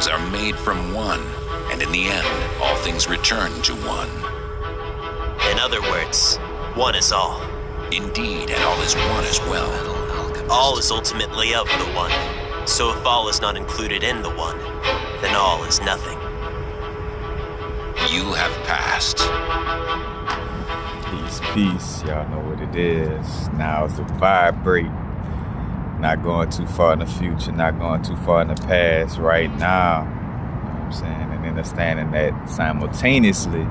things are made from one, and in the end, all things return to one. In other words, one is all. Indeed, and all is one as well. All is ultimately of the one. So if all is not included in the one, then all is nothing. You have passed. Peace. Y'all know what it is. Now it's a vibrate. Not going too far in the future, not going too far in the past, right now. You know what I'm saying? And understanding that simultaneously,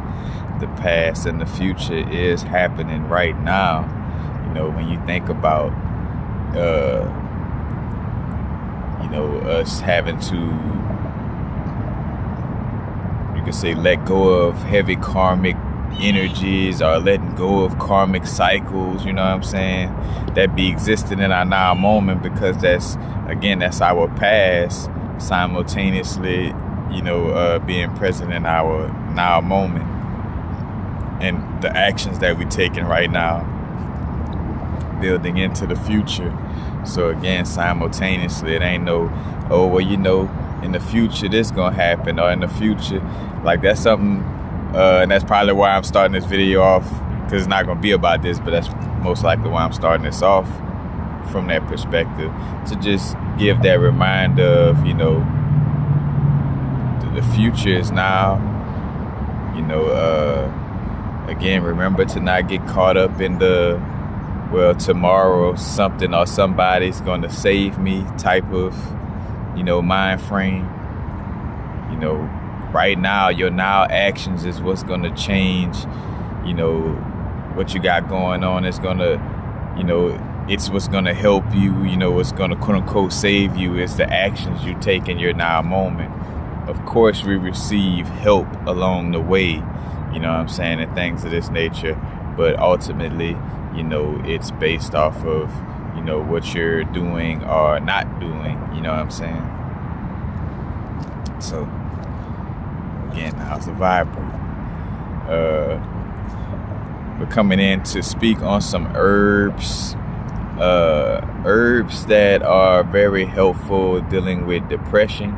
the past and the future is happening right now. You know, when you think about, us having to, you could say, let go of heavy karmic energies or letting go of karmic cycles, you know what I'm saying, that be existing in our now moment, because that's our past simultaneously, being present in our now moment, and the actions that we're taking right now building into the future. So again, simultaneously, it ain't no, in the future this gonna happen, or in the future, like that's something. And that's probably why I'm starting this video off, because it's not going to be about this, but that's most likely why I'm starting this off from that perspective, to just give that reminder of, the future is now. Again, remember to not get caught up in the, tomorrow something or somebody's going to save me type of, mind frame. Right now, your now actions is what's going to change, what you got going on. It's going to, it's what's going to help you, what's going to quote unquote save you is the actions you take in your now moment. Of course, we receive help along the way, and things of this nature. But ultimately, it's based off of, what you're doing or not doing, So, again, how's the vibrate? We're coming in to speak on some herbs that are very helpful dealing with depression,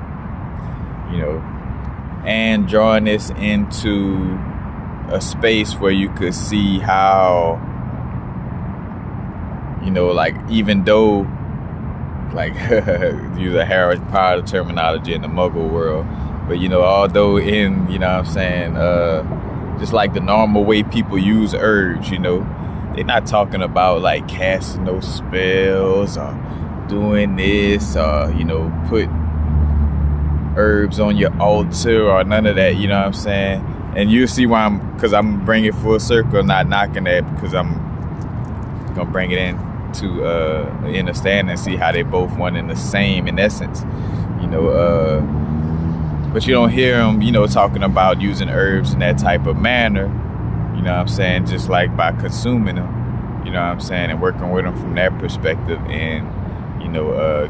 and drawing this into a space where you could see how, even though, use a Harry Potter terminology in the Muggle world, but, although in, just like the normal way people use herbs, they're not talking about like casting those spells or doing this or, put herbs on your altar or none of that, And you'll see why because I'm bringing it full circle, not knocking that, because I'm going to bring it in to understand and see how they both one and the same in essence, But you don't hear them, talking about using herbs in that type of manner, just like by consuming them, and working with them from that perspective and,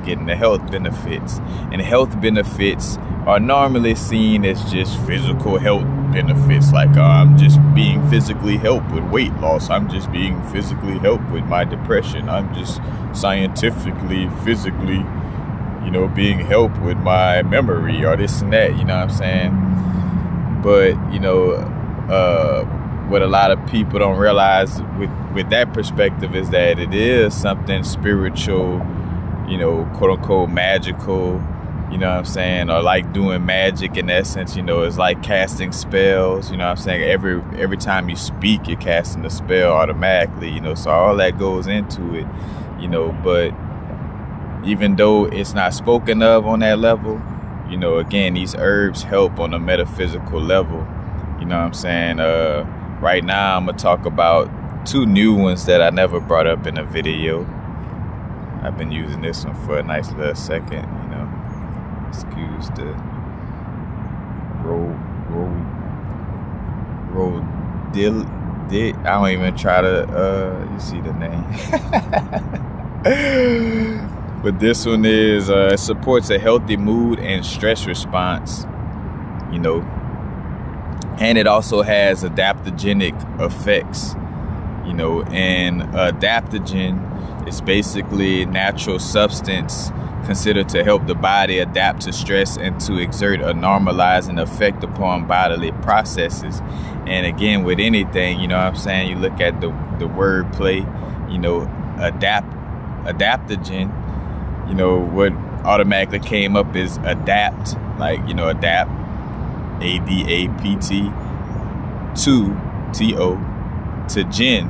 getting the health benefits. And health benefits are normally seen as just physical health benefits, like I'm just being physically helped with weight loss. I'm just being physically helped with my depression. I'm just scientifically, physically, being helped with my memory or this and that, But, what a lot of people don't realize with that perspective is that it is something spiritual, quote unquote magical, or like doing magic in essence, it's like casting spells, every time you speak, you're casting a spell automatically, so all that goes into it, but even though it's not spoken of on that level, again, these herbs help on a metaphysical level. Right now, I'm going to talk about two new ones that I never brought up in a video. I've been using this one for a nice little second, Excuse the I don't even try to, you see the name. But this one is, it supports a healthy mood and stress response, and it also has adaptogenic effects, and adaptogen It's basically natural substance considered to help the body adapt to stress and to exert a normalizing effect upon bodily processes. And again, with anything, you know what I'm saying, you look at the word play, you know, adaptogen, you know, what automatically came up is adapt, like, you know, adapt, ADAPT, to TO, to gin,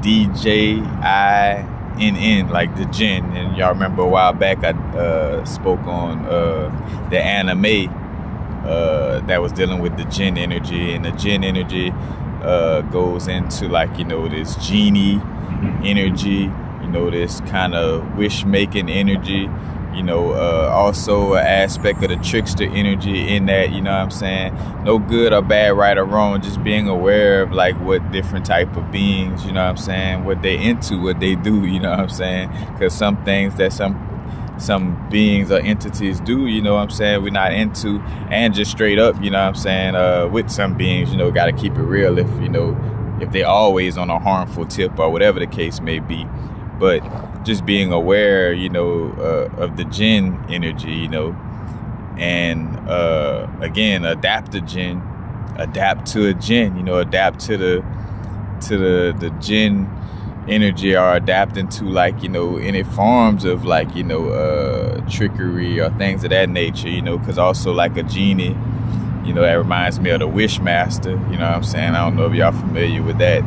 DJINN, like the gin. And y'all remember a while back I spoke on the anime that was dealing with the gin energy, and the gin energy goes into, like, you know, this genie energy, you know, this kind of wish making energy, you know, also an aspect of the trickster energy in that, you know what I'm saying, no good or bad, right or wrong, just being aware of like what different type of beings, you know what I'm saying, what they into, what they do, you know what I'm saying, because some things that some beings or entities do, you know what I'm saying, we're not into, and just straight up, you know what I'm saying, with some beings, you know, got to keep it real if, you know, if they always on a harmful tip or whatever the case may be. But just being aware, you know, of the jinn energy, you know, and again, adaptogen, adapt to a jinn, you know, adapt to the jinn energy, or adapting to, like, you know, any forms of, like, you know, trickery or things of that nature, you know, because also like a genie, you know, that reminds me of the Wishmaster, you know what I'm saying? I don't know if y'all familiar with that,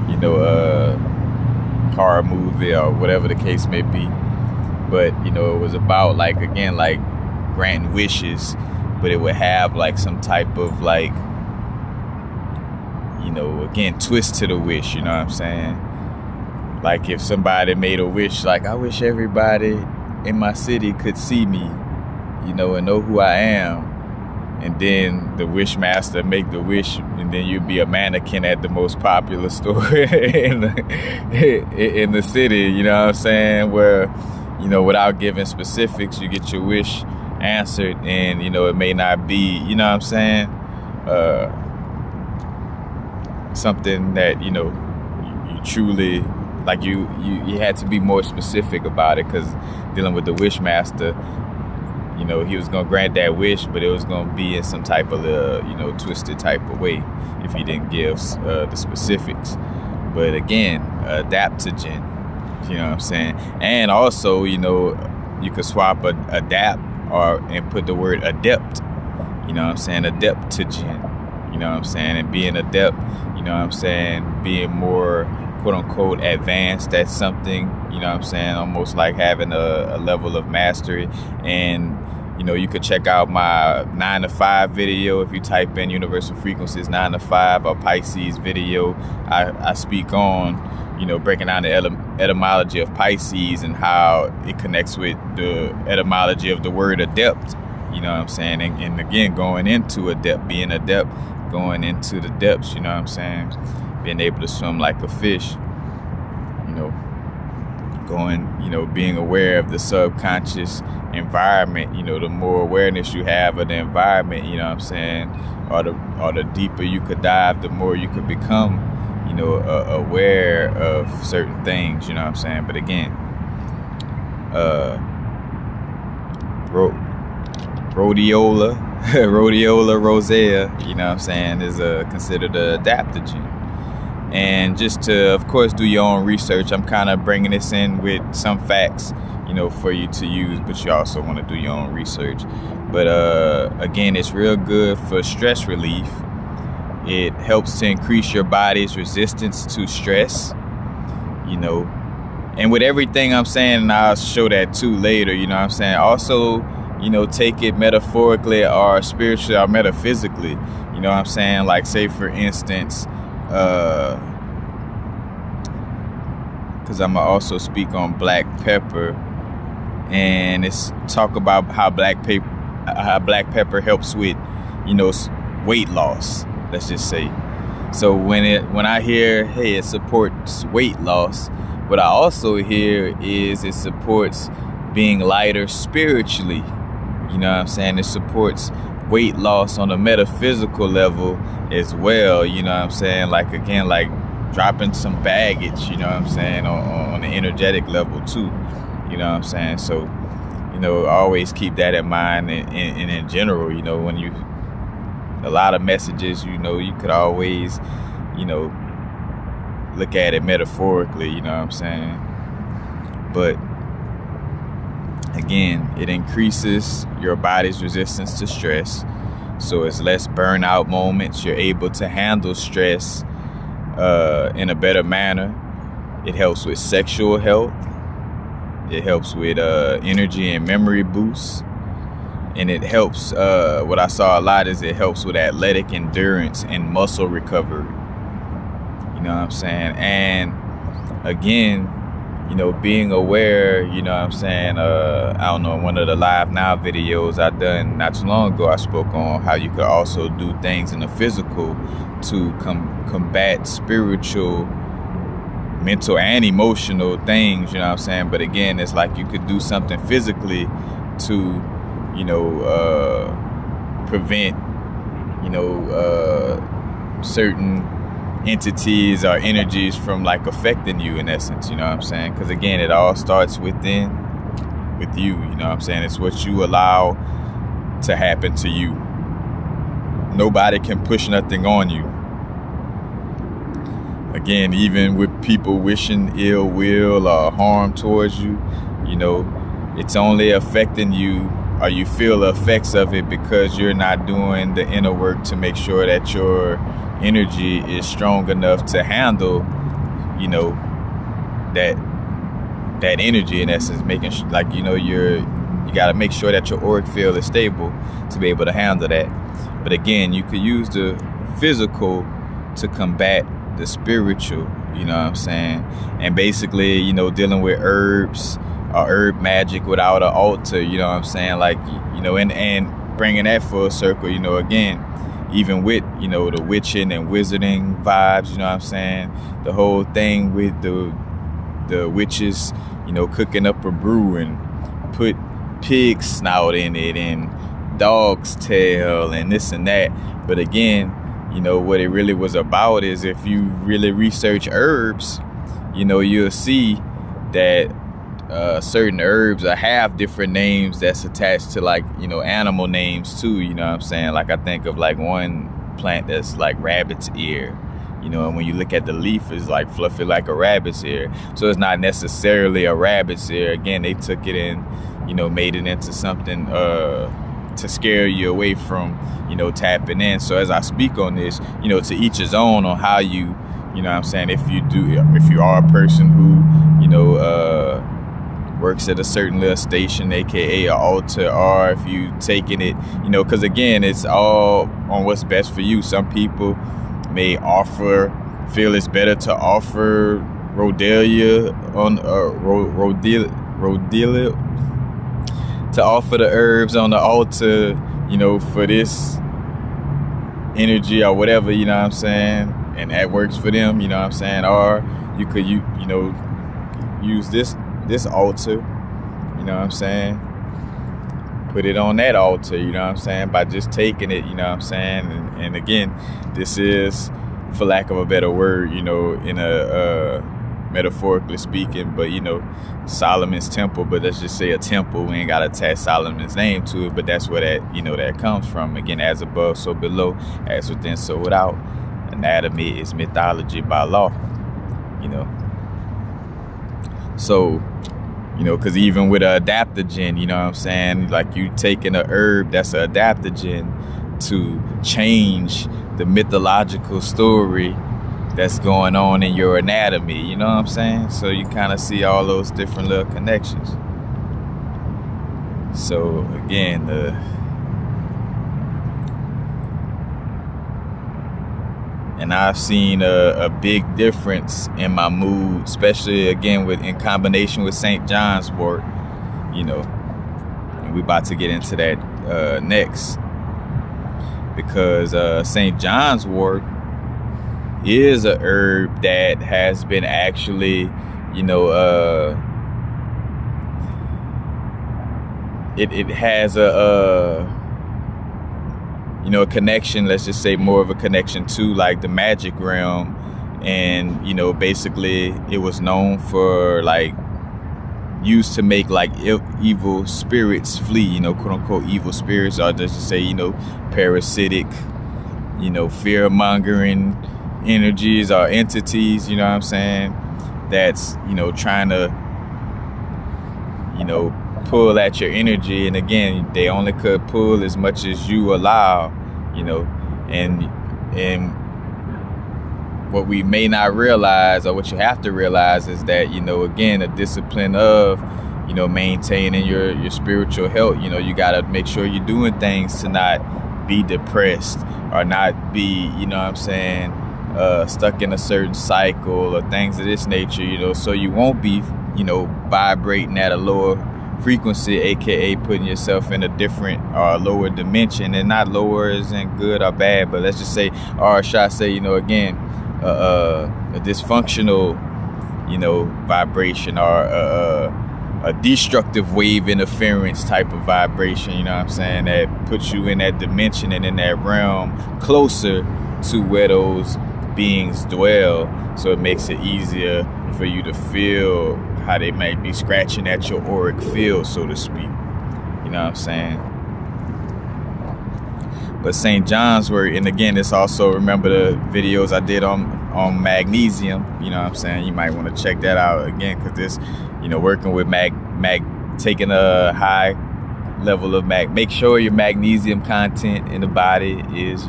you know, horror movie or whatever the case may be. But, you know, it was about, like, again, like granting wishes, but it would have like some type of, like, you know, again, twist to the wish, you know what I'm saying? Like if somebody made a wish, like, I wish everybody in my city could see me, you know, and know who I am. And then the Wishmaster make the wish, and then you'd be a mannequin at the most popular store in the city, you know what I'm saying? Where, you know, without giving specifics, you get your wish answered, and, you know, it may not be, you know what I'm saying, something that, you know, you truly, like, you had to be more specific about it, because dealing with the Wishmaster, you know, he was going to grant that wish, but it was going to be in some type of, you know, twisted type of way if he didn't give the specifics. But again, adaptogen, you know what I'm saying? And also, you know, you could swap adapt and put the word adept, you know what I'm saying? Adaptogen, you know what I'm saying? And being adept, you know what I'm saying? Being more, quote unquote, advanced at something, you know what I'm saying? Almost like having a level of mastery. And, you know, you could check out my 9 to 5 video if you type in universal frequencies 9 to 5 or Pisces video. I speak on, you know, breaking down the etymology of Pisces and how it connects with the etymology of the word adept, you know what I'm saying? And again, going into adept, being adept, going into the depths, you know what I'm saying? Being able to swim like a fish, you know, going, you know, being aware of the subconscious environment, you know, the more awareness you have of the environment, you know what I'm saying, or the deeper you could dive, the more you could become, you know, aware of certain things, you know what I'm saying. But again, rhodiola rosea, you know what I'm saying, is considered an adaptogen. And just to, of course, do your own research. I'm kind of bringing this in with some facts, you know, for you to use, but you also want to do your own research. But again, it's real good for stress relief. It helps to increase your body's resistance to stress, you know. And with everything I'm saying, and I'll show that too later, you know what I'm saying. Also, you know, take it metaphorically or spiritually or metaphysically, you know what I'm saying. Like, say for instance, because I'm gonna also speak on black pepper, and it's talk about how black pepper helps with, you know, weight loss, let's just say. So when I hear, hey, it supports weight loss, what I also hear is it supports being lighter spiritually, you know what I'm saying. It supports weight loss on a metaphysical level as well, you know what I'm saying. Like, again, like dropping some baggage, you know what I'm saying, on the energetic level too, you know what I'm saying. So, you know, always keep that in mind. And in general, you know, when a lot of messages, you know, you could always, you know, look at it metaphorically, you know what I'm saying. But again, it increases your body's resistance to stress. So it's less burnout moments. You're able to handle stress in a better manner. It helps with sexual health. It helps with energy and memory boosts. And it helps, what I saw a lot is it helps with athletic endurance and muscle recovery. You know what I'm saying? And again, you know, being aware, you know what I'm saying, I don't know, in one of the Live Now videos I done not too long ago, I spoke on how you could also do things in the physical to combat spiritual, mental, and emotional things, you know what I'm saying. But again, it's like you could do something physically to, you know, prevent, you know, certain entities or energies from like affecting you in essence, you know what I'm saying? Because again, it all starts with you, you know what I'm saying? It's what you allow to happen to you. Nobody can push nothing on you. Again, even with people wishing ill will or harm towards you, you know, it's only affecting you, or you feel the effects of it, because you're not doing the inner work to make sure that your energy is strong enough to handle, you know, that energy in essence, making like, you know, you got to make sure that your auric field is stable to be able to handle that. But again, you could use the physical to combat the spiritual, you know what I'm saying? And basically, you know, dealing with herbs or herb magic without an altar, you know what I'm saying? Like, you know, and bringing that full circle, you know, again, even with, you know, the witching and wizarding vibes, you know what I'm saying? The whole thing with the witches, you know, cooking up a brew and put pig snout in it and dog's tail and this and that. But again, you know, what it really was about is, if you really research herbs, you know, you'll see that certain herbs have different names that's attached to, like, you know, animal names too, you know what I'm saying? Like, I think of like one plant that's like rabbit's ear, you know, and when you look at the leaf, it's like fluffy like a rabbit's ear. So it's not necessarily a rabbit's ear. Again, they took it and, you know, made it into something to scare you away from, you know, tapping in. So as I speak on this, you know, to each his own on how you know what I'm saying, if you are a person who, you know, works at a certain little station, aka an altar, or if you taking it, you know, because again, it's all on what's best for you. Some people may feel it's better to offer Rhodelia on Rhodelia to offer the herbs on the altar, you know, for this energy or whatever, you know what I'm saying, and that works for them, you know what I'm saying. Or you could you know, use this altar, you know what I'm saying, put it on that altar, you know what I'm saying, by just taking it, you know what I'm saying. And again, this is, for lack of a better word, you know, in a metaphorically speaking, but, you know, Solomon's temple, but let's just say a temple. We ain't got to attach Solomon's name to it, but that's where that, you know, that comes from. Again, as above, so below, as within, so without. Anatomy is mythology by law, you know. So, you know, because even with an adaptogen, you know what I'm saying, like, you taking a herb that's an adaptogen to change the mythological story that's going on in your anatomy, you know what I'm saying? So you kind of see all those different little connections. So again, and I've seen a big difference in my mood, especially again in combination with St. John's wort, you know, and we're about to get into that next, because St. John's wort is a herb that has been actually, you know, it has a you know, a connection, let's just say more of a connection to like the magic realm And, basically it was known for used to make evil spirits flee, quote unquote evil spirits, or just to say, parasitic, fear mongering energies or entities, you know what I'm saying? That's, trying to, pull at your energy. And again, they only could pull as much as you allow, and what we may not realize, or what you have to realize, is that, again, a discipline of, maintaining your spiritual health. You got to make sure you're doing things to not be depressed or not be, stuck in a certain cycle or things of this nature, so you won't be, vibrating at a lower frequency, aka putting yourself in a different or lower dimension. And not lower isn't good or bad, but let's just say, or should I say, again, a dysfunctional, vibration, or a destructive wave interference type of vibration, that puts you in that dimension and in that realm closer to where those beings dwell. So it makes it easier for you to feel how they might be scratching at your auric field, so to speak. But St. John's wort, and again, it's also, remember the videos I did on magnesium, you might want to check that out again, because this, working with taking a high level of make sure your magnesium content in the body is,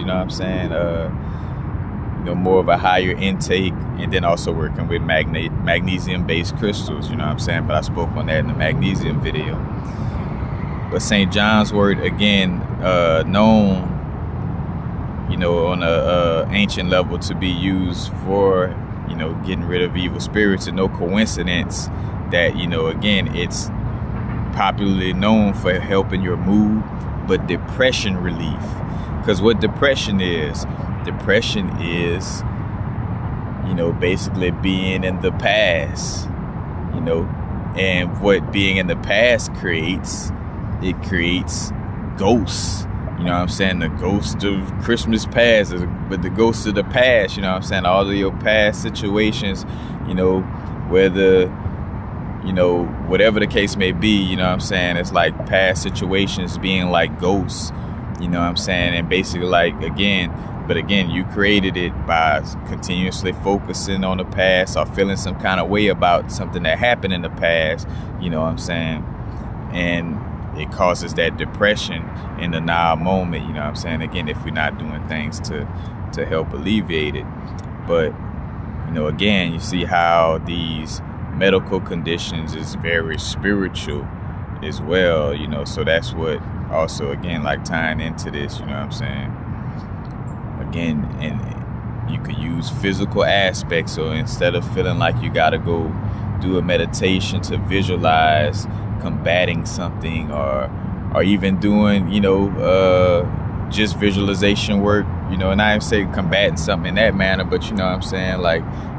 more of a higher intake, and then also working with magnesium based crystals, but I spoke on that in the magnesium video. But St. John's wort, again, known, on a ancient level to be used for, getting rid of evil spirits. And no coincidence that, again, it's popularly known for helping your mood, but depression relief. Because what depression is basically being in the past, and what being in the past creates ghosts. The ghost of Christmas past, but the ghost of the past, all of your past situations, whether, whatever the case may be, it's like past situations being like ghosts, and basically again, you created it by continuously focusing on the past or feeling some kind of way about something that happened in the past, and it causes that depression in the now moment, again, if we're not doing things to help alleviate it. But, again, you see how these medical conditions is very spiritual as well, so that's what also, again, tying into this, again, and you could use physical aspects. So instead of feeling like you got to go do a meditation to visualize combating something, or even doing, just visualization work, and I didn't say combating something in that manner, but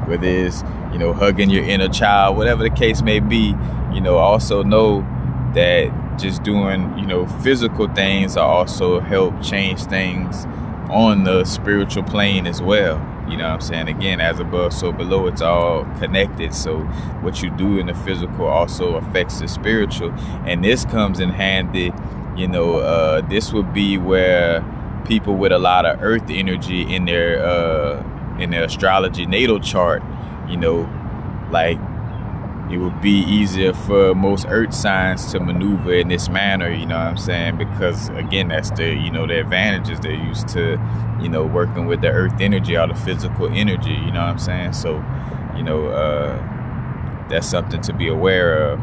whether it's, hugging your inner child, whatever the case may be, also know that just doing, physical things are also help change things on the spiritual plane as well. Again, as above, so below, it's all connected. So what you do in the physical also affects the spiritual. And this comes in handy, this would be where people with a lot of earth energy in their astrology natal chart, it would be easier for most earth signs to maneuver in this manner, because again, that's the, the advantages they're used to, working with the earth energy or the physical energy, So, that's something to be aware of.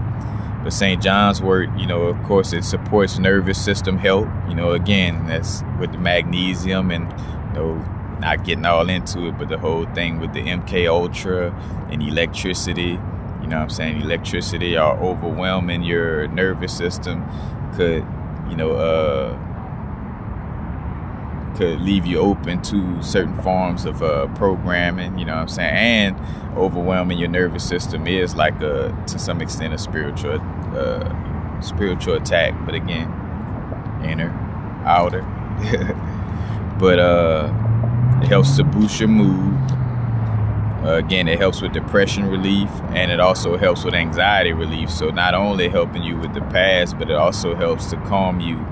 But St. John's wort, of course, it supports nervous system health, again, that's with the magnesium and, not getting all into it, but the whole thing with the MK Ultra and electricity. Electricity or overwhelming your nervous system could leave you open to certain forms of programming, and overwhelming your nervous system is to some extent a spiritual attack, but again, inner, outer. But it helps to boost your mood. Again, it helps with depression relief, and it also helps with anxiety relief. So not only helping you with the past, but it also helps to calm you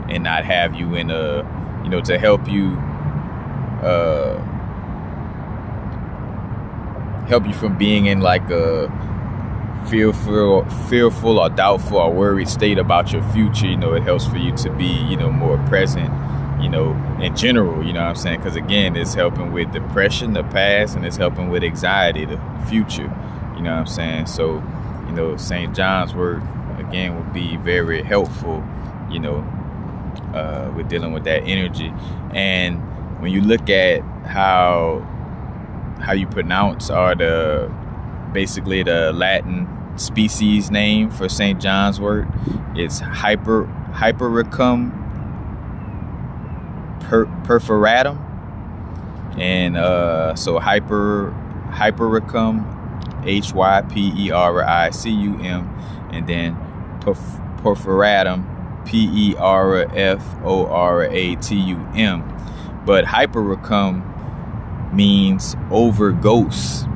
and not have you in a, to help you from being in like a fearful or doubtful or worried state about your future. It helps for you to be, more present, in general, you know what I'm saying? Because again, it's helping with depression, the past, and it's helping with anxiety, the future, you know what I'm saying? So, St. John's wort, again, would be very helpful, with dealing with that energy. And when you look at how you pronounce or basically the Latin species name for St. John's wort, it's Hypericum perforatum, and so Hypericum, Hypericum, and then perforatum, Perforatum. But Hypericum means over ghosts.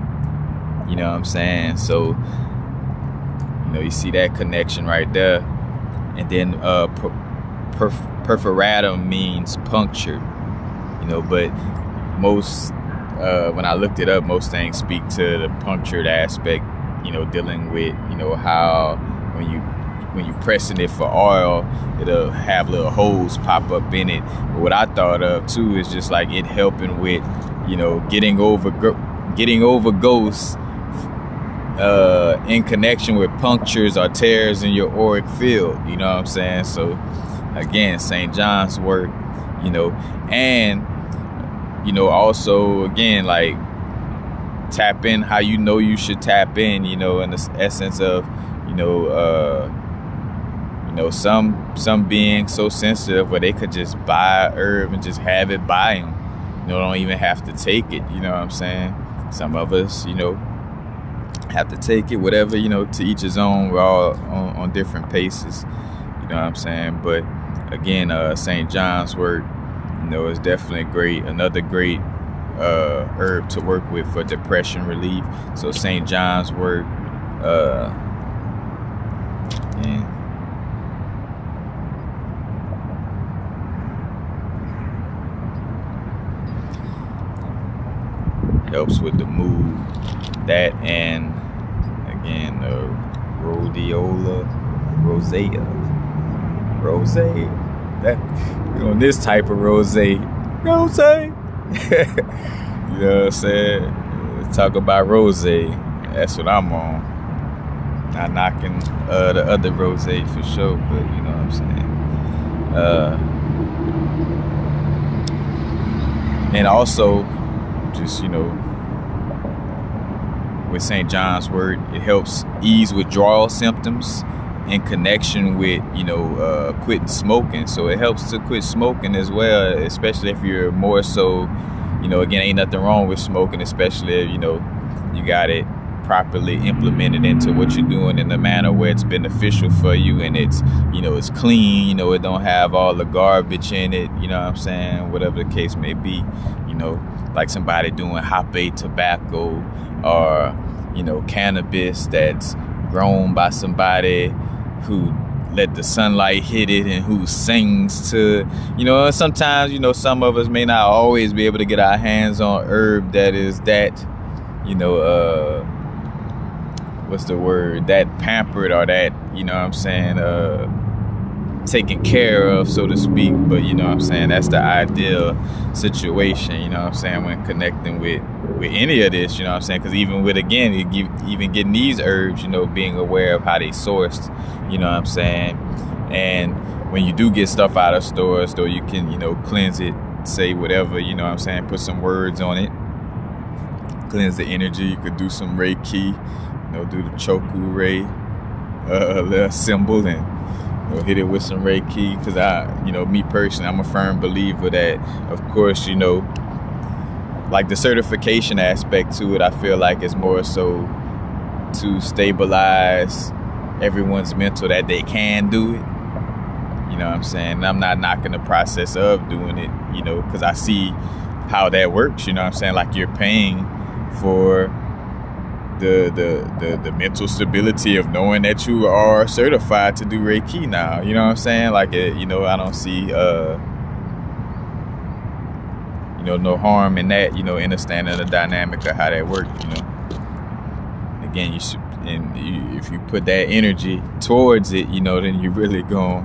You know what I'm saying? So, you see that connection right there. And then perforatum means punctured. But most, when I looked it up, most things speak to the punctured aspect, dealing with, how when you pressing it for oil, it'll have little holes pop up in it. But what I thought of too is just like it helping with, getting over ghosts in connection with punctures or tears in your auric field. You know what I'm saying? So again, St. John's wort, and also again, like tap in how you should tap in, in the essence of, some being so sensitive where they could just buy a herb and just have it by them. Don't even have to take it. You know what I'm saying? Some of us, have to take it, whatever, to each his own. We're all on different paces. You know what I'm saying? But again, St. John's wort, is definitely great. Another great herb to work with for depression relief. So St. John's wort, helps with the mood. That, and again, rhodiola rosea. That, this type of rose. You know what I'm saying? Let's talk about rose. That's what I'm on. Not knocking the other rose for sure, but you know what I'm saying. And also, just with St. John's wort, it helps ease withdrawal symptoms in connection with, quitting smoking. So it helps to quit smoking as well, especially if you're more so, again, ain't nothing wrong with smoking, especially if, you got it properly implemented into what you're doing in a manner where it's beneficial for you and it's, it's clean, it don't have all the garbage in it, you know what I'm saying? Whatever the case may be, like somebody doing hop-a tobacco or, cannabis that's grown by somebody who let the sunlight hit it and who sings to, sometimes, some of us may not always be able to get our hands on herb that is that, what's the word, that pampered or that, taken care of, so to speak. But that's the ideal situation, when connecting with any of this, because even with, again, even getting these herbs, being aware of how they sourced, and when you do get stuff out of stores, though, you can, cleanse it, say whatever, put some words on it, cleanse the energy. You could do some Reiki, do the Choku Rei little symbol and hit it with some Reiki, because me personally, I'm a firm believer that, of course, like the certification aspect to it, I feel like it's more so to stabilize everyone's mental that they can do it. You know what I'm saying? And I'm not knocking the process of doing it, because I see how that works. You know what I'm saying? Like you're paying for the mental stability of knowing that you are certified to do Reiki now. You know what I'm saying? Like, I don't see, no harm in that, understanding the dynamic of how that works, Again, if you put that energy towards it, then you're really going,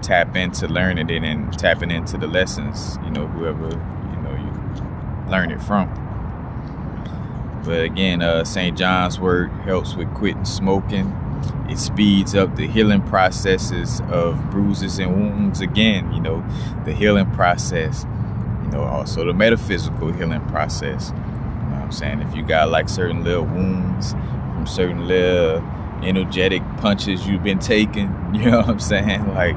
tap into learning it and tapping into the lessons, whoever, you learn it from. But again, St. John's wort helps with quitting smoking. It speeds up the healing processes of bruises and wounds. Again, the healing process, also the metaphysical healing process. You know what I'm saying? If you got like certain little wounds from certain little energetic punches you've been taking, you know what I'm saying? Like,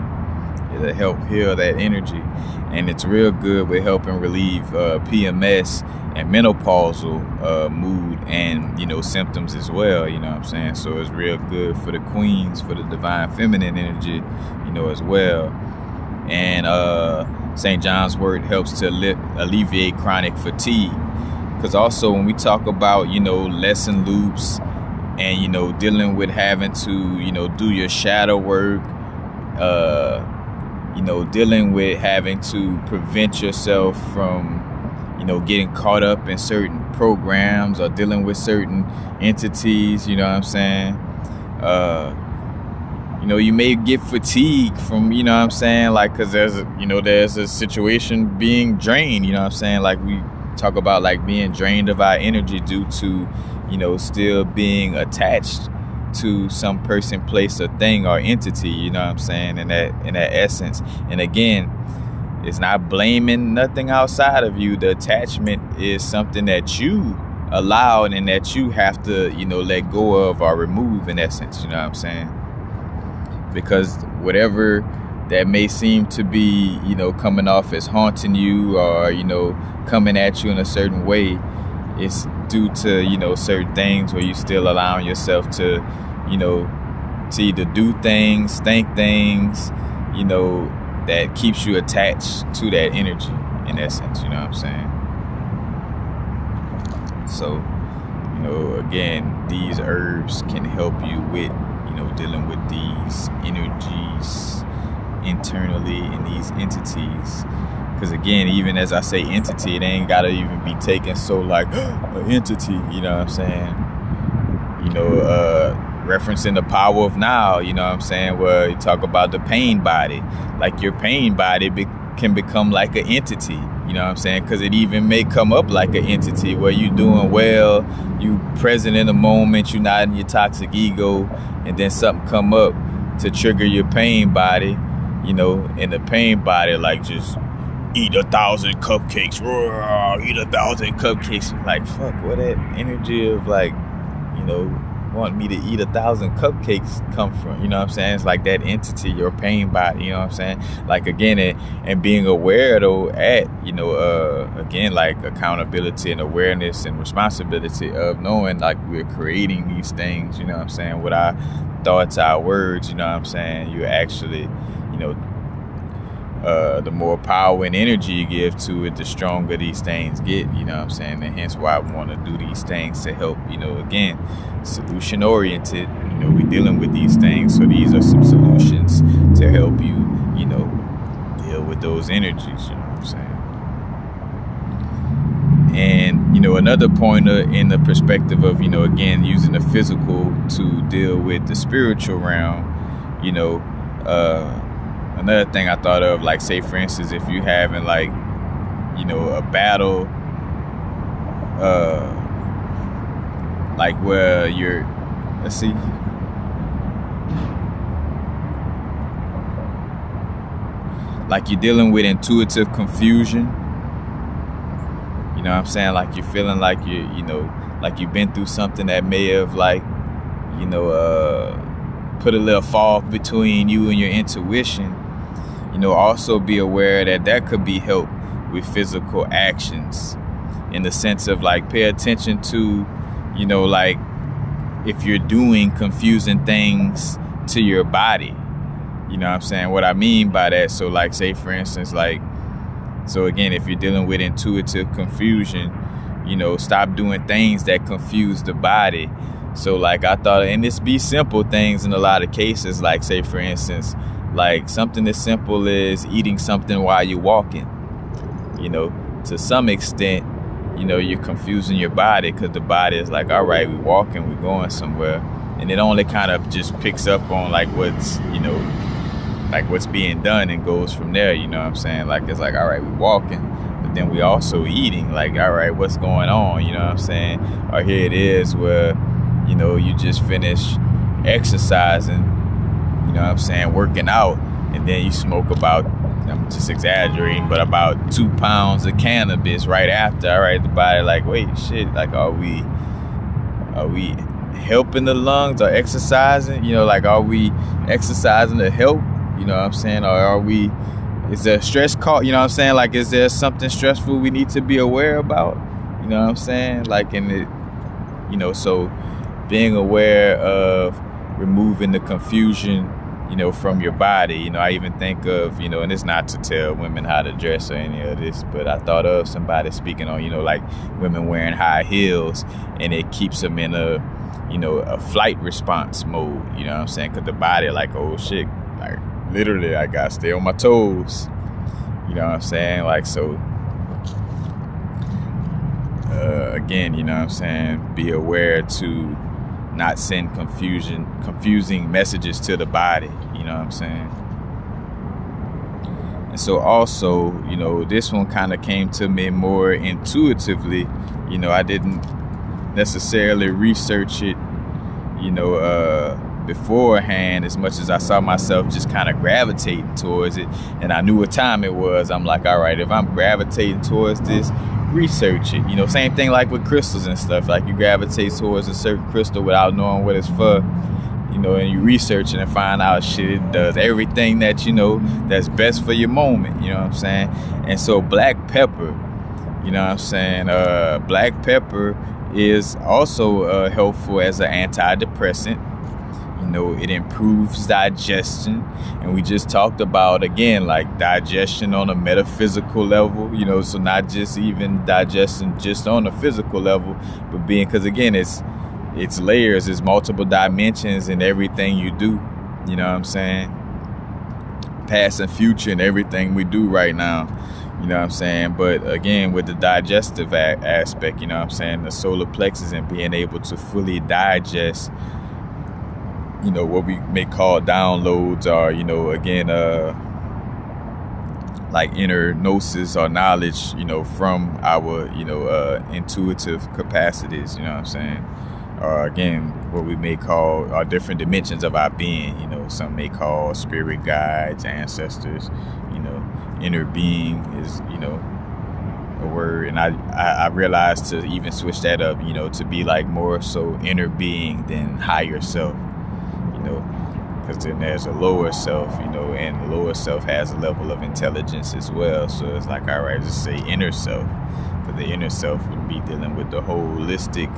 it'll help heal that energy. And it's real good with helping relieve PMS and menopausal mood and, symptoms as well, you know what I'm saying? So it's real good for the queens, for the divine feminine energy, as well. And St. John's wort helps to alleviate chronic fatigue. Because also when we talk about, lesson loops and, dealing with having to, do your shadow work, dealing with having to prevent yourself from, getting caught up in certain programs or dealing with certain entities, you know what I'm saying? You may get fatigued from, like, cause there's a situation being drained, you know what I'm saying? Like, we talk about like being drained of our energy due to, still being attached to some person, place, or thing or entity, you know what I'm saying, in that essence. And again, it's not blaming nothing outside of you. The attachment is something that you allowed and that you have to, let go of or remove, in essence, you know what I'm saying? Because whatever that may seem to be, coming off as haunting you or, coming at you in a certain way, it's due to, certain things where you still allowing yourself to, to either do things, think things, that keeps you attached to that energy, in essence, you know what I'm saying? So, again, these herbs can help you with, dealing with these energies internally in these entities. Because again, even as I say entity, it ain't gotta even be taken so like an entity, you know what I'm saying? Referencing the power of now, you know what I'm saying? Where you talk about the pain body, like your pain body can become like an entity, you know what I'm saying? Because it even may come up like an entity where you doing well, you present in the moment, you not in your toxic ego, and then something come up to trigger your pain body, and the pain body like just eat 1,000 cupcakes, eat 1,000 cupcakes. Like, fuck, where that energy of like, want me to eat 1,000 cupcakes come from? You know what I'm saying? It's like that entity, your pain body, you know what I'm saying? Like, again, and being aware though at, again, like accountability and awareness and responsibility of knowing like we're creating these things, you know what I'm saying? With our thoughts, our words, you know what I'm saying? You actually, the more power and energy you give to it, the stronger these things get, you know what I'm saying? And hence why I want to do these things to help, again, solution oriented, we're dealing with these things. So these are some solutions to help you, deal with those energies, you know what I'm saying? And, another pointer in the perspective of, again, using the physical to deal with the spiritual realm, another thing I thought of, like, say, for instance, if you having, like, a battle, like where you're, let's see, like you're dealing with intuitive confusion, you know what I'm saying? Like you're feeling like like you've been through something that may have, like, put a little fog between you and your intuition. Also be aware that could be helped with physical actions, in the sense of like pay attention to, like if you're doing confusing things to your body, you know what I'm saying? What I mean by that, so like say for instance, like, so again, if you're dealing with intuitive confusion, stop doing things that confuse the body. So like I thought, and this be simple things in a lot of cases, like say for instance, like something as simple as eating something while you're walking. To some extent, you're confusing your body, because the body is like, all right, we're walking, we're going somewhere, and it only kind of just picks up on like what's being done and goes from there. You know what I'm saying? Like it's like, all right, we're walking, but then we also eating. Like, all right, what's going on? You know what I'm saying? Or here it is where you just finished exercising, working out, and then you smoke about, I'm just exaggerating, but about 2 pounds of cannabis right after. All right, the body like, wait, shit, like are we helping the lungs or exercising? Are we exercising to help? Or is there stress caught? Like, is there something stressful we need to be aware about? Like in it, so being aware of removing the confusion, from your body. I even think of, and it's not to tell women how to dress or any of this, but I thought of somebody speaking on, like women wearing high heels, and it keeps them in a flight response mode, because the body like, oh shit, like literally I gotta stay on my toes, like, so again, be aware to not send confusing messages to the body, And so also, this one kind of came to me more intuitively. I didn't necessarily research it, beforehand, as much as I saw myself just kind of gravitating towards it, and I knew what time it was. I'm like, all right, if I'm gravitating towards this, research it. Same thing like with crystals and stuff. Like you gravitate towards a certain crystal without knowing what it's for, and you research it and find out shit, it does everything that that's best for your moment. And so black pepper, black pepper is also helpful as an antidepressant. It improves digestion, and we just talked about, again, like digestion on a metaphysical level, so not just even digestion just on a physical level, but because again, it's layers, it's multiple dimensions in everything you do, past and future and everything we do right now, but again, with the digestive aspect, the solar plexus, and being able to fully digest what we may call downloads, or again, like inner gnosis or knowledge, from our intuitive capacities, or again, what we may call our different dimensions of our being. Some may call spirit guides, ancestors, inner being is a word, and I realized to even switch that up, to be like more so inner being than higher self. Because then there's a lower self, and the lower self has a level of intelligence as well. So it's like, all right, just say inner self, because the inner self would be dealing with the holistic,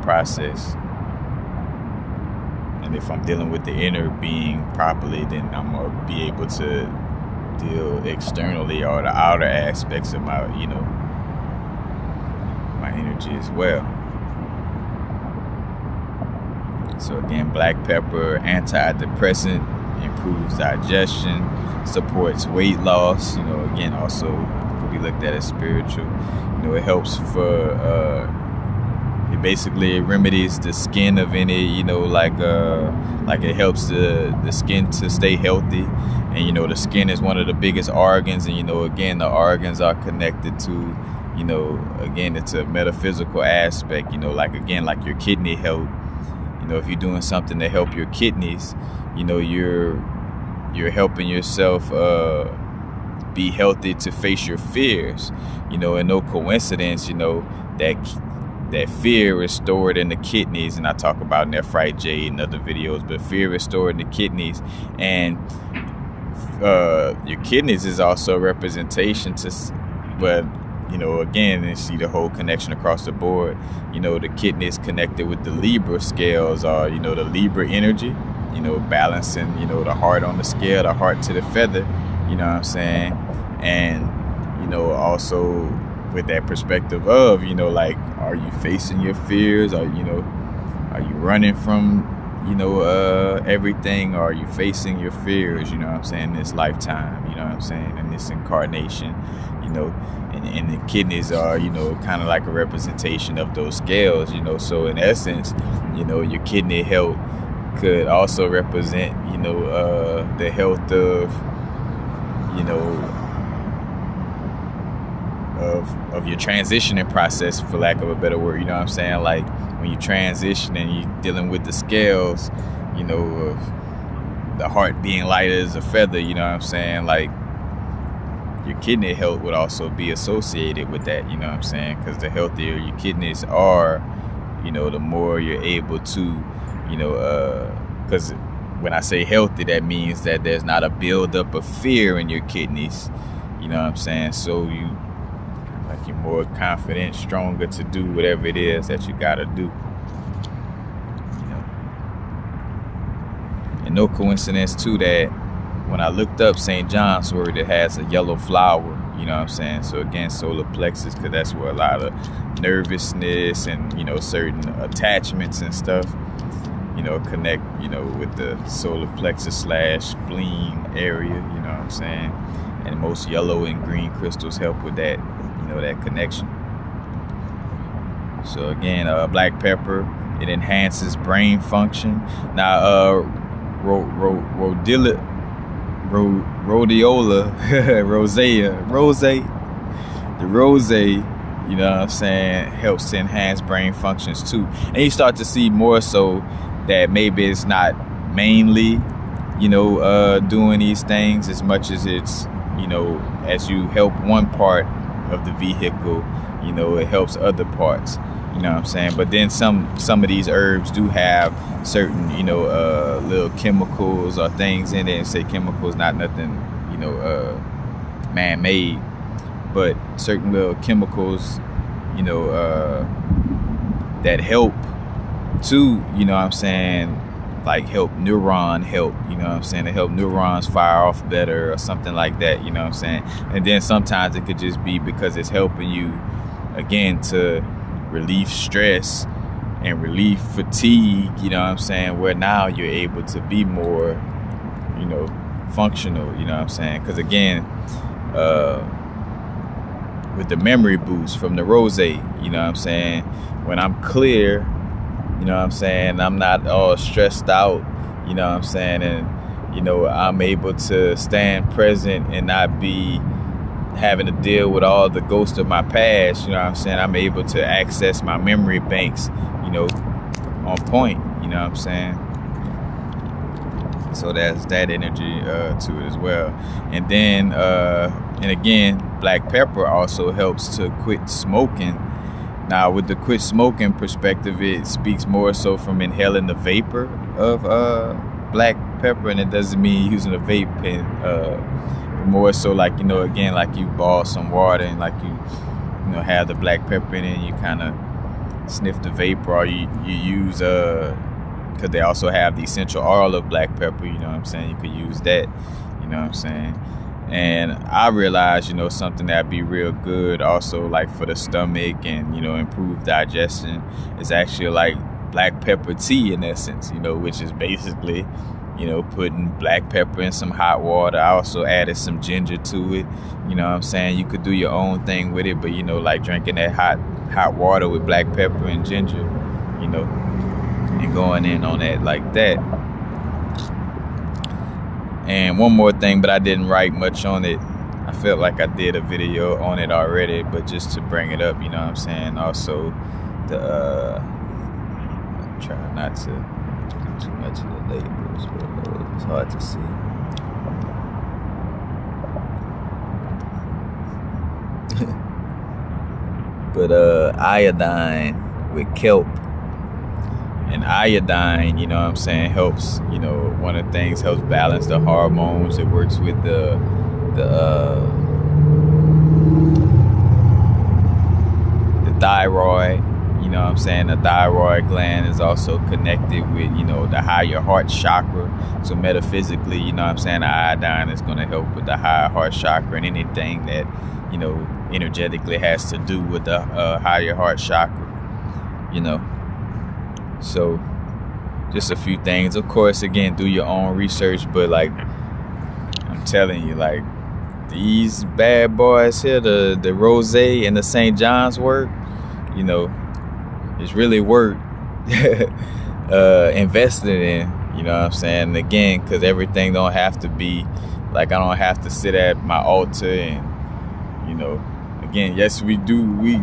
process. And if I'm dealing with the inner being properly, then I'm gonna be able to deal externally, or the outer aspects of my, my energy as well. So again, black pepper, antidepressant, improves digestion, supports weight loss. Again, also could be looked at as spiritual. It helps for it basically remedies the skin of any, like it helps the skin to stay healthy. And the skin is one of the biggest organs, and again, the organs are connected to, again, it's a metaphysical aspect. Like your kidney health. If you're doing something to help your kidneys, you're helping yourself be healthy to face your fears, and no coincidence, that fear is stored in the kidneys. And I talk about nephrite jade in other videos, but fear is stored in the kidneys, and your kidneys is also a representation to, but again, and see the whole connection across the board. The kidney is connected with the Libra scales, or, the Libra energy, balancing, the heart on the scale, the heart to the feather, And, also with that perspective of, like, are you facing your fears? Are you running from, everything? Or are you facing your fears, in this lifetime, in this incarnation, and the kidneys are, kind of like a representation of those scales, so in essence, your kidney health could also represent, the health of, of your transitioning process, for lack of a better word, like when you transition and you're dealing with the scales, of the heart being light as a feather, like your kidney health would also be associated with that, because the healthier your kidneys are, the more you're able to, because when I say healthy, that means that there's not a buildup of fear in your kidneys, so you're more confident, stronger to do whatever it is that you gotta do. And no coincidence too that when I looked up St. John's wort, it has a yellow flower, so again, solar plexus, because that's where a lot of nervousness and certain attachments and stuff connect with the solar plexus / spleen area, and most yellow and green crystals help with that, that connection. So again, black pepper, it enhances brain function. Now, rhodiola, the rose, helps to enhance brain functions too. And you start to see more so that maybe it's not mainly, doing these things as much as it's, as you help one part of the vehicle, it helps other parts, but then some of these herbs do have certain, little chemicals or things in it. And say chemicals, not nothing, man-made, but certain little chemicals, that help to, like help neuron help, to help neurons fire off better or something like that, and then sometimes it could just be because it's helping you, again, to relieve stress and relieve fatigue, where now you're able to be more, functional, because again, with the memory boost from the rose, when I'm clear, I'm not all stressed out, and I'm able to stand present and not be having to deal with all the ghosts of my past, I'm able to access my memory banks, on point, so that's that energy to it as well. And then and again, black pepper also helps to quit smoking. Now, with the quit smoking perspective, it speaks more so from inhaling the vapor of black pepper, and it doesn't mean using a vape pen. More so like, again, like you boil some water and like you have the black pepper in it, and you kind of sniff the vapor, or you use because they also have the essential oil of black pepper, you could use that, and I realized, something that'd be real good also, like for the stomach and, improve digestion, is actually like black pepper tea in essence, which is basically, putting black pepper in some hot water. I also added some ginger to it, you could do your own thing with it, but, like drinking that hot water with black pepper and ginger, and going in on that like that. And one more thing, but I didn't write much on it. I felt like I did a video on it already, but just to bring it up, also the try not to do too much of the labels, but it's hard to see. But iodine with kelp. And iodine, helps, one of the things, helps balance the hormones. It works with the thyroid, You know what I'm saying? The thyroid gland is also connected with, the higher heart chakra. So metaphysically, you know what I'm saying, the iodine is going to help with the higher heart chakra and anything that, energetically has to do with the higher heart chakra, So just a few things. Of course, again, do your own research, but like I'm telling you, like these bad boys here, the Rosé and the St. John's work, it's really worth investing in, you know what I'm saying? And again, because everything don't have to be like, I don't have to sit at my altar and, again, yes, we do. We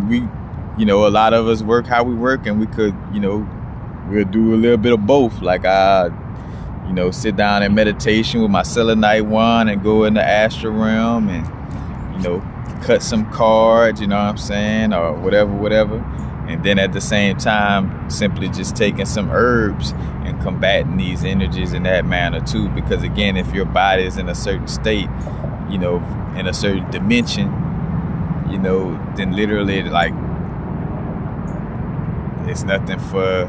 a lot of us work how we work, and we could, we'll do a little bit of both. Like I, sit down in meditation with my selenite wand and go in the astral realm and, cut some cards, you know what I'm saying, or whatever. And then at the same time, simply just taking some herbs and combating these energies in that manner too. Because again, if your body is in a certain state, in a certain dimension, then literally like it's nothing for,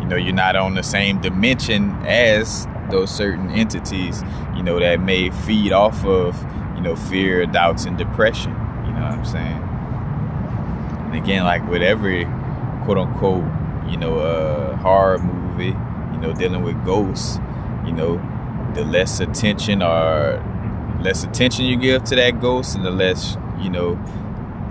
you're not on the same dimension as those certain entities, that may feed off of, fear, doubts, and depression. You know what I'm saying? And again, like with every quote unquote, horror movie, dealing with ghosts, the less attention you give to that ghost, and the less,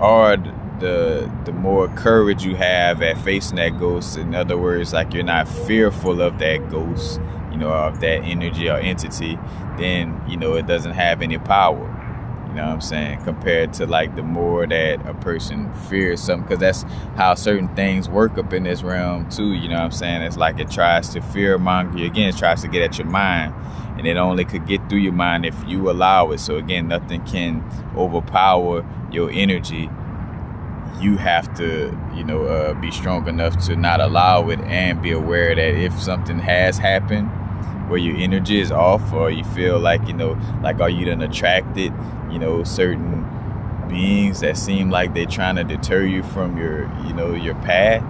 or the more courage you have at facing that ghost. In other words, like you're not fearful of that ghost, of that energy or entity, then, it doesn't have any power. You know what I'm saying? Compared to like the more that a person fears something, because that's how certain things work up in this realm too. You know what I'm saying? It's like it tries to fear monger you. Again, it tries to get at your mind, and it only could get through your mind if you allow it. So again, nothing can overpower your energy. You have to, be strong enough to not allow it, and be aware that if something has happened where your energy is off, or you feel like, like are you done attracted, certain beings that seem like they're trying to deter you from your path,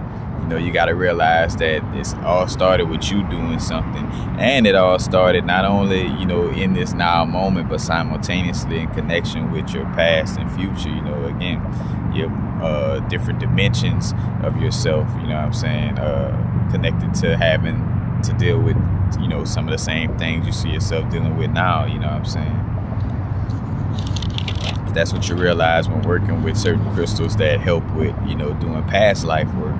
you got to realize that it's all started with you doing something. And it all started not only, in this now moment, but simultaneously in connection with your past and future, again, your different dimensions of yourself, you know what I'm saying, connected to having to deal with, some of the same things you see yourself dealing with now, you know what I'm saying. That's what you realize when working with certain crystals that help with, doing past life work,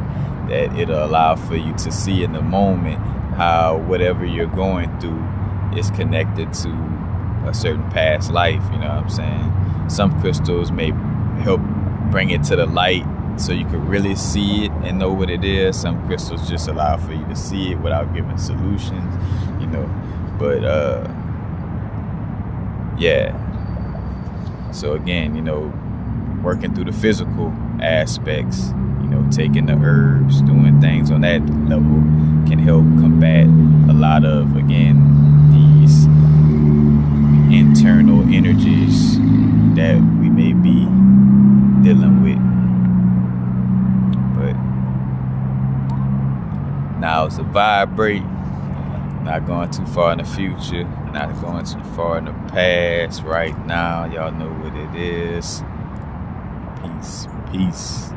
that it'll allow for you to see in the moment how whatever you're going through is connected to a certain past life, you know what I'm saying. Some crystals may help bring it to the light so you can really see it and know what it is. Some crystals just allow for you to see it without giving solutions, but yeah. So again, working through the physical aspects, taking the herbs, doing things on that level can help combat a lot of, again, these internal energies that we may be dealing with. But now it's a vibrate, not going too far in the future, not going too far in the past. Right now, y'all know what it is. Peace.